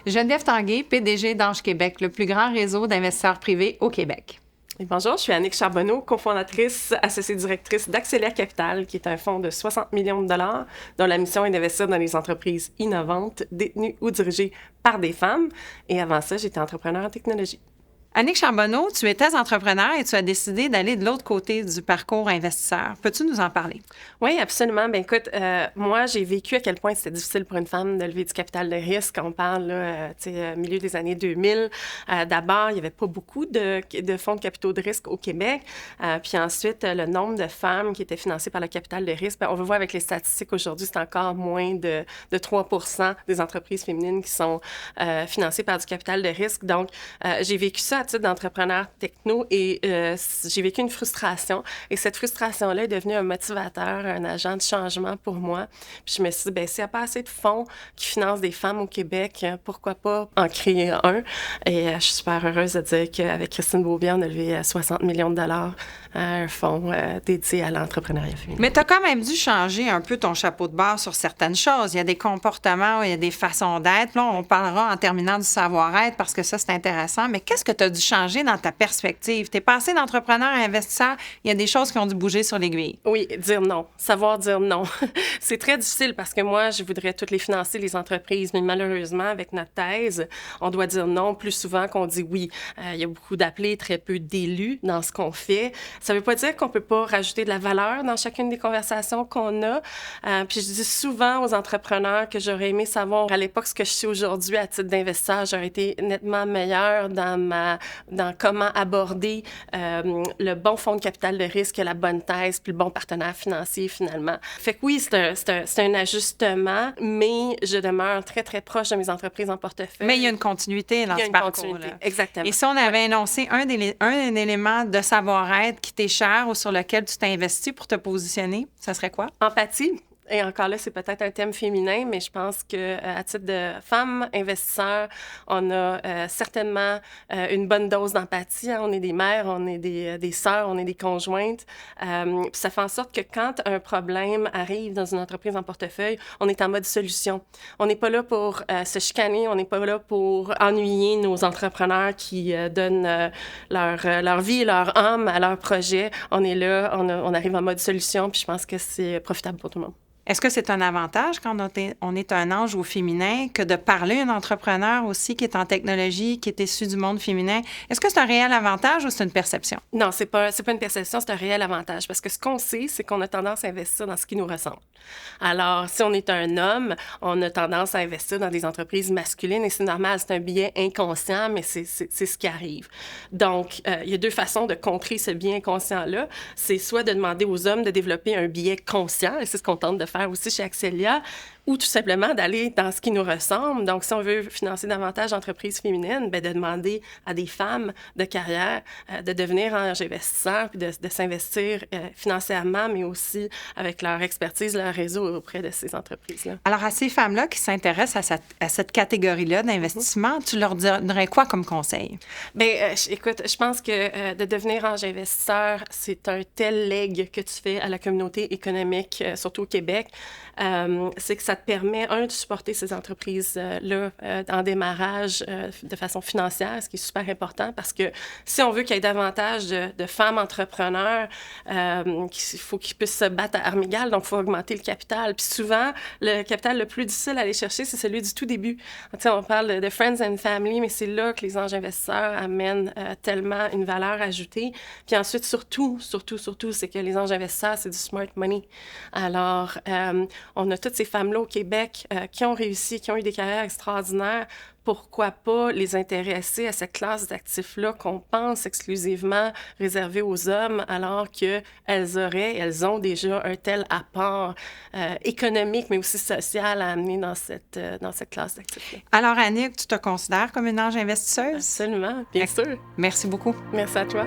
Geneviève Tanguay, PDG d'Ange Québec, le plus grand réseau d'investisseurs privés au Québec. Et bonjour, je suis Annick Charbonneau, cofondatrice, associée directrice d'Axelia Capital, qui est un fonds de 60 millions de dollars dont la mission est d'investir dans les entreprises innovantes, détenues ou dirigées par des femmes. Et avant ça, j'étais entrepreneur en technologie. Annick Charbonneau, tu étais entrepreneur et tu as décidé d'aller de l'autre côté du parcours investisseur. Peux-tu nous en parler? Oui, absolument. Bien, écoute, moi, j'ai vécu à quel point c'était difficile pour une femme de lever du capital de risque. On parle, là, milieu des années 2000. D'abord, il n'y avait pas beaucoup de fonds de capitaux de risque au Québec. Puis ensuite, le nombre de femmes qui étaient financées par le capital de risque, bien, on va voir avec les statistiques aujourd'hui, c'est encore moins de 3 % des entreprises féminines qui sont financées par du capital de risque. Donc, j'ai vécu ça à titre d'entrepreneur techno et j'ai vécu une frustration. Et cette frustration-là est devenue un motivateur, un agent de changement pour moi. Puis je me suis dit, bien, s'il n'y a pas assez de fonds qui financent des femmes au Québec, pourquoi pas en créer un? Et je suis super heureuse de dire qu'avec Christine Beaubien, on a levé 60 millions de dollars à un fonds dédié à l'entrepreneuriat féminin. Mais tu as quand même dû changer un peu ton chapeau de bord sur certaines choses. Il y a des comportements, il y a des façons d'être. Là, on parlera en terminant du savoir-être parce que ça, c'est intéressant. Mais qu'est-ce que tu as dû changer dans ta perspective? Tu es passé d'entrepreneur à investisseur. Il y a des choses qui ont dû bouger sur l'aiguille. Oui, dire non. Savoir dire non. C'est très difficile parce que moi, je voudrais toutes les financer, les entreprises. Mais malheureusement, avec notre thèse, on doit dire non plus souvent qu'on dit oui. Il y a beaucoup d'appelés, très peu d'élus dans ce qu'on fait. Ça ne veut pas dire qu'on ne peut pas rajouter de la valeur dans chacune des conversations qu'on a. Puis je dis souvent aux entrepreneurs que j'aurais aimé savoir à l'époque ce que je suis aujourd'hui à titre d'investisseur. J'aurais été nettement meilleure dans comment aborder le bon fonds de capital de risque, la bonne thèse, puis le bon partenaire financier finalement. Fait que oui, c'est un ajustement, mais je demeure très, très proche de mes entreprises en portefeuille. Mais il y a une continuité dans ce parcours-là. Exactement. Et si on avait énoncé un élément de savoir-être qui t'est cher ou sur lequel tu t'es investi pour te positionner, ça serait quoi? Empathie. Et encore là, c'est peut-être un thème féminin, mais je pense qu'à titre de femme investisseur, on a certainement une bonne dose d'empathie. Hein. On est des mères, on est des sœurs, on est des conjointes. Puis ça fait en sorte que quand un problème arrive dans une entreprise en portefeuille, on est en mode solution. On n'est pas là pour se chicaner, on n'est pas là pour ennuyer nos entrepreneurs qui donnent leur vie et leur âme à leur projet. On est là, on arrive en mode solution, puis je pense que c'est profitable pour tout le monde. Est-ce que c'est un avantage quand on est un ange au féminin que de parler à un entrepreneur aussi qui est en technologie, qui est issu du monde féminin? Est-ce que c'est un réel avantage ou c'est une perception? Non, c'est pas une perception, c'est un réel avantage. Parce que ce qu'on sait, c'est qu'on a tendance à investir dans ce qui nous ressemble. Alors, si on est un homme, on a tendance à investir dans des entreprises masculines et c'est normal, c'est un biais inconscient, mais c'est ce qui arrive. Donc, il y a deux façons de contrer ce biais inconscient-là. C'est soit de demander aux hommes de développer un biais conscient, et c'est ce qu'on tente de faire aussi chez Axelia, ou tout simplement d'aller dans ce qui nous ressemble. Donc, si on veut financer davantage d'entreprises féminines, bien, de demander à des femmes de carrière de devenir ange investisseur puis de s'investir financièrement, mais aussi avec leur expertise, leur réseau auprès de ces entreprises-là. Alors, à ces femmes-là qui s'intéressent à cette catégorie-là d'investissement, tu leur donnerais quoi comme conseil? Bien, écoute, je pense que de devenir ange investisseur, c'est un tel legs que tu fais à la communauté économique, surtout au Québec. C'est que ça te permet, de supporter ces entreprises-là en démarrage de façon financière, ce qui est super important parce que si on veut qu'il y ait davantage de femmes entrepreneurs, il faut qu'ils puissent se battre à armes égales, donc il faut augmenter le capital. Puis souvent, le capital le plus difficile à aller chercher, c'est celui du tout début. Tu sais, on parle de friends and family, mais c'est là que les anges investisseurs amènent tellement une valeur ajoutée. Puis ensuite, surtout, c'est que les anges investisseurs, c'est du smart money. Alors, on a toutes ces femmes-là au Québec qui ont réussi, qui ont eu des carrières extraordinaires. Pourquoi pas les intéresser à cette classe d'actifs-là qu'on pense exclusivement réservée aux hommes, alors qu'elles ont déjà un tel apport économique, mais aussi social à amener dans cette classe d'actifs-là. Alors, Annick, tu te considères comme une ange investisseuse? Absolument, bien sûr. Merci beaucoup. Merci à toi.